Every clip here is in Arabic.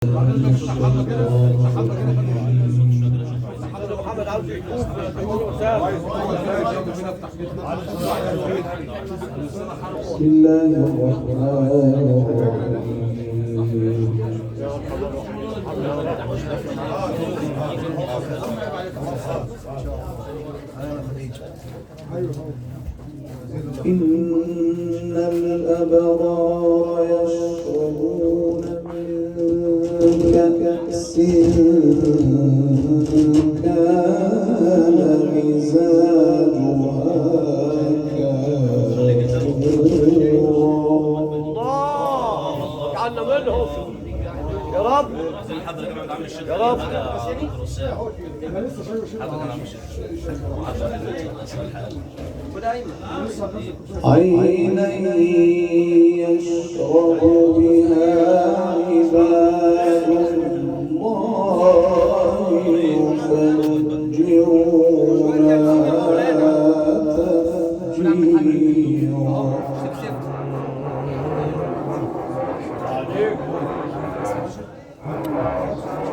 بسم الله الرحمن الرحيم. إن الأبرار يشربون من كأس كان مزاجها اجعلنا منهم يا رب يا رب. عينا يشرب بها عباد الله يفجرونها تفجيرا.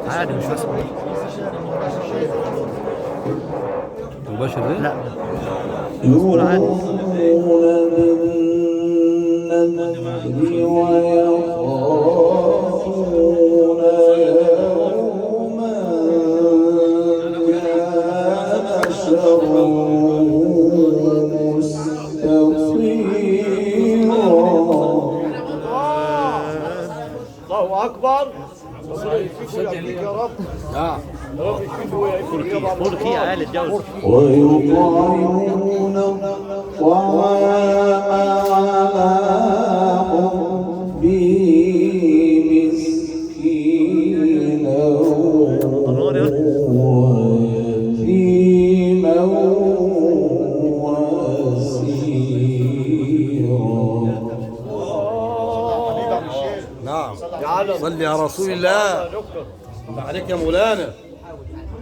عادي مش رسمي. مباشر ليه؟ لا يوفون بالنذر ويخافون يوما كان شره مستطيرا. الله اكبر. ربنا يشفيك ويعافيك يا رب. رب يشفيك ويعافيك يا رب. تركي عالي الجوز. ويطعمون الطعام على حبه مسكينا ويتيما واسيرا. نعم صلي على رسول الله. عليك يا مولانا.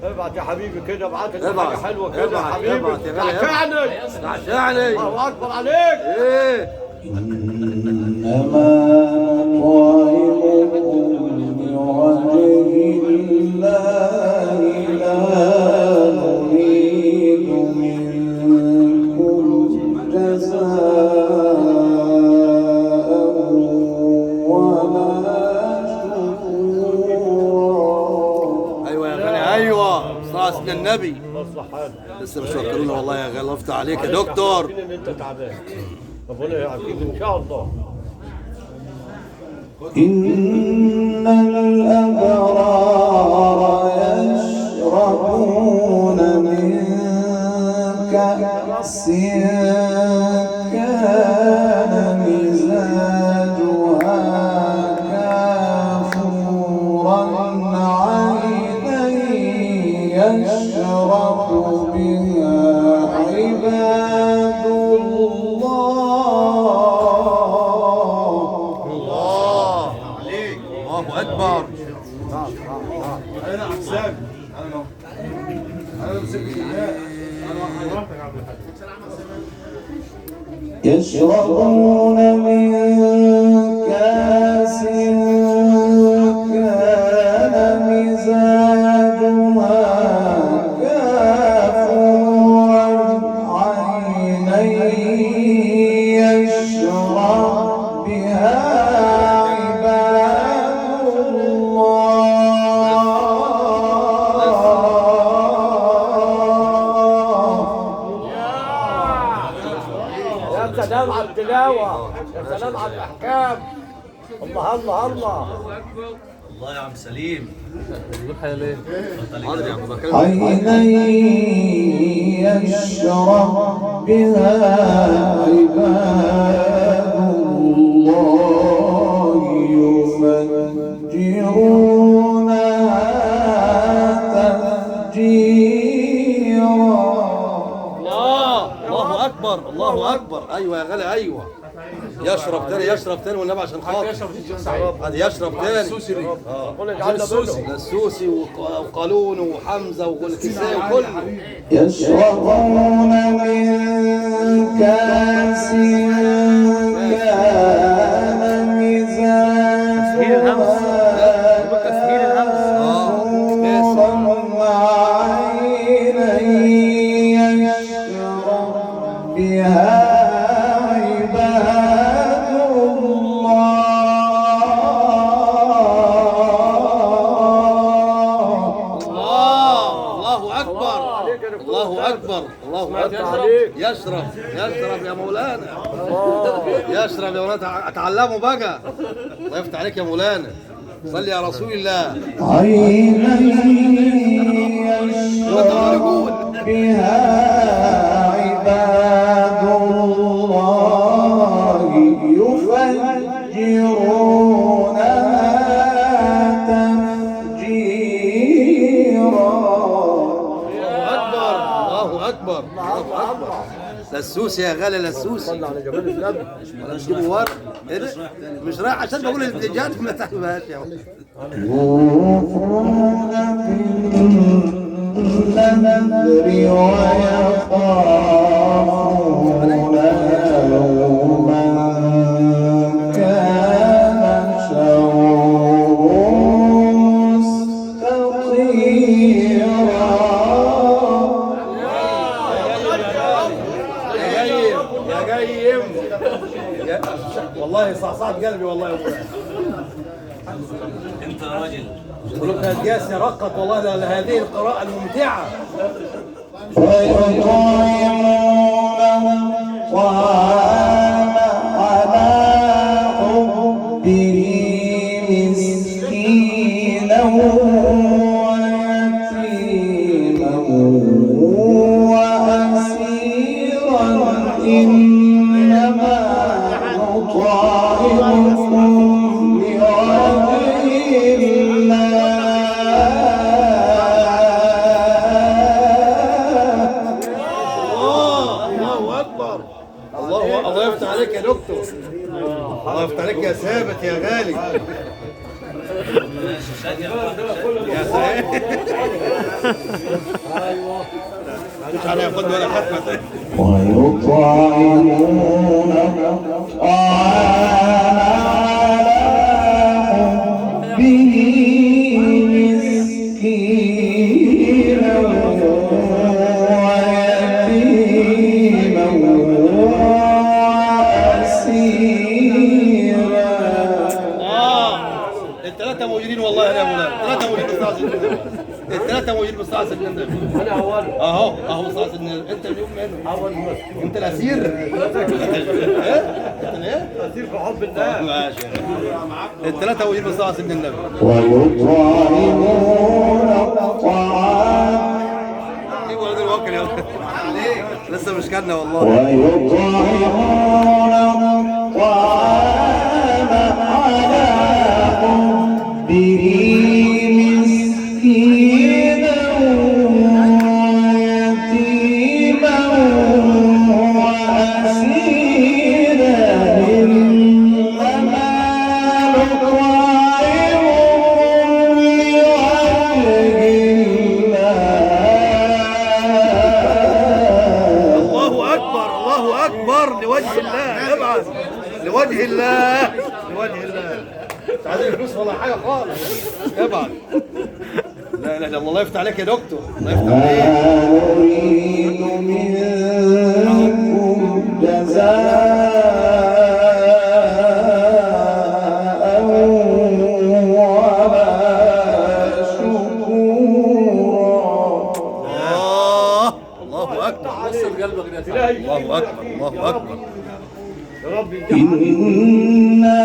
ابعت يا حبيبي كده، ابعت لنا ابعت. حاجه حلوه كده يا ابعت. حبيبي. ابعت يا غالي. تعشعني تعشعني. الله اكبر عليك. ايه إنما نطعمكم لوجه الله لا نريد منكم جزاء ولا شكورا. ايوه يا غالي. ايوه صلاه سيدنا النبي. مصلح حالك. لسه مش فكرونا والله يا غالي. الله يفتح عليك يا دكتور. عارفين ان انت تعبان، ربنا يعافيك ان شاء الله. إن الأبرار يشربون من كأس كان مزاجها كافورا عينا يشرب بها عباد الله عليك. الله اكبر. يشربون من كأس كان مزاجها كافورا عينا يشرب بها عباد الله. يا سلام على التلاوه، يا سلام على الاحكام. الله الله الله. الله يا عم سليم. بتقول حاجه ليه؟ حاضر يا عم بكلمك. عينا يشرب بها عباد الله يفجرونها تفجيرا. الله اكبر. الله اكبر. ايوه يا غالي. ايوه يشرب تاني. يشرب تاني والنبي عشان خاطر. هذا يشرب تاني. ربنا يجعلنا منهم. السوسي وقالون وحمزه والكسائي وكله. يشربون من كأس كان مزاجها يشرب يا مولانا. يشرب يا مولانا. اتعلموا بقى. الله يفتح عليك يا مولانا. صلي على رسول الله. عينا يشرب بها عباد الله يفجرونها تفجيرا. الله اكبر. للسوسي يا غالي للسوسي. على جمال النبي. ولا تجيبوا ورق كده مش رايح عشان بقول الاتجاه ما تحبهاش يا ولد. يوفون بالنذر ويخافون يوما كان شره مستطيرا. يا جايم والله صعصعت قلبي والله يا ابويا. انت راجل. قلوبنا الجاس رقت والله لهذه القراءة الممتعة. ويطعمون الطعام على حبه مسكينا ويتيما وأسيرا إنما نطعمكم لوجه الله اكبر. الله يفتح عليك يا دكتور. الله يفتح عليك يا ثابت يا غالي. يا سلام. مش هناخد ولا ختمه. ويطعمون الطعام على حبه مسكينا ويتيما وأسيرا. الثلاثة موجودين والله يا مولانا. الثلاثة موجودين بصاص النبي. الثلاثة موجودين بصاص النبي. انا اول. اهو بصاص النبي. انت اليوم منه. اول انت الاسير. انت ايه؟ اسير في حب الله. ماشي. الثلاثة موجودين بصاص النبي. ويطعمون الطعام ايه ولد الوكل يا ولد. لسه مش كنا والله. ويطعمون الطعام على حبه مسكينا ويتيما وأسيرا إنما نطعمكم لوجه الله. الله اكبر لوجه الله. ابعث لوجه الله. لوجه الله. مش عايزين فلوس ولا حاجه خالص. ابعث. لا لا لا الله يفتح عليك يا دكتور. الله يفتح ما عليك. نريد منكم جزاء ولا شكورا. الله اكبر. وصل قلبك يا الله اكبر. الله اكبر. يا ربي. إنا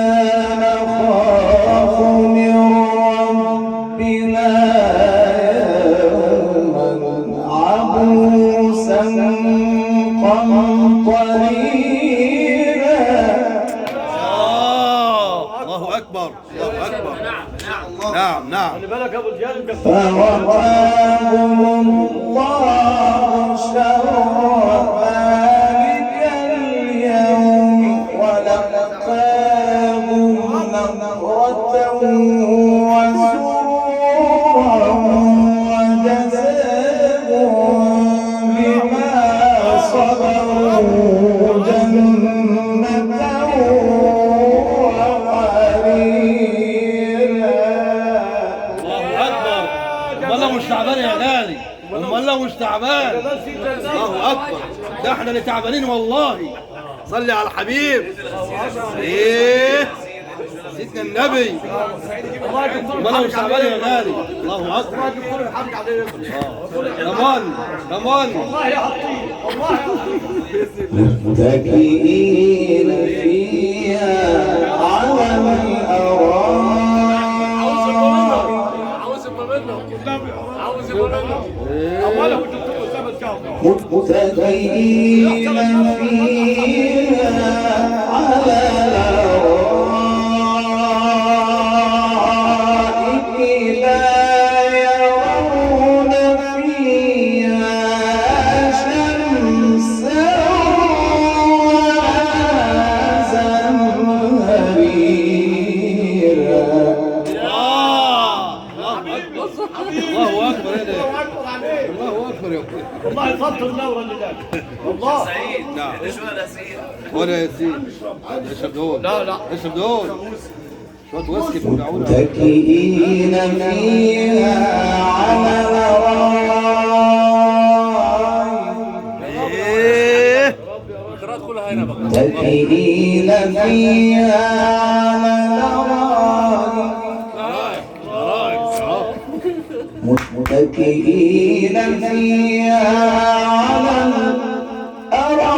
نخاف من ربنا يوما عبوسا قمطريرا. الله اكبر. الله اكبر. نعم. خلي بالك يا ابو الجهل. فوقاهم الله شر ذلك اليوم ولقاهم نضرة وسرورا وجزاهم بما صبروا جنة وحريرا. امال لو مش تعبان يا غالي. امال لو مش تعبان. الله اكبر. ده احنا اللي تعبانين والله. صلي على الحبيب. ايه سيدنا النبي. امال لو مش تعبان يا غالي. الله اكبر. كمان والله يا حطيب. متكئين فيها على الأرائك متكئين فيها على الأرائك لا يرون فيها شمسا وزمهريرا. الله اكبر يا ده. الله اكبر يا اخوي. والله صبت النورة اللي جاك والله. سعيد نعم. شو هذا سعيد؟ ولا ياسين اشرب دول. لا لا اشرب دول شويه ويسكي توجعونا. متكئين فيها على الأرائك ايه متكئين فيها على الأرائك متكئين فيها على الأرائك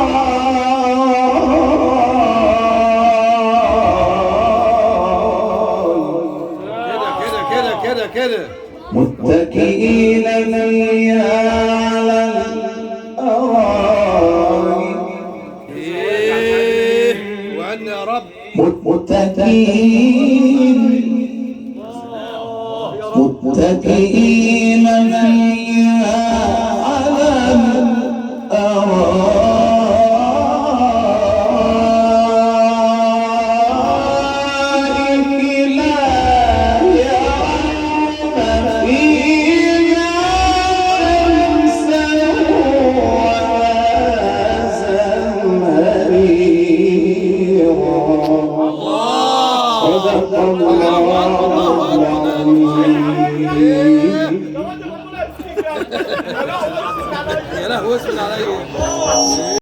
كده كده متكئين فيها على الأرائك ايه وعنا يا رب. متكئين فيها على الأرائك لا يرون فيها شمسا ولا زمهريرا. صدق الله العظيم. يا لهوي اسود عليا.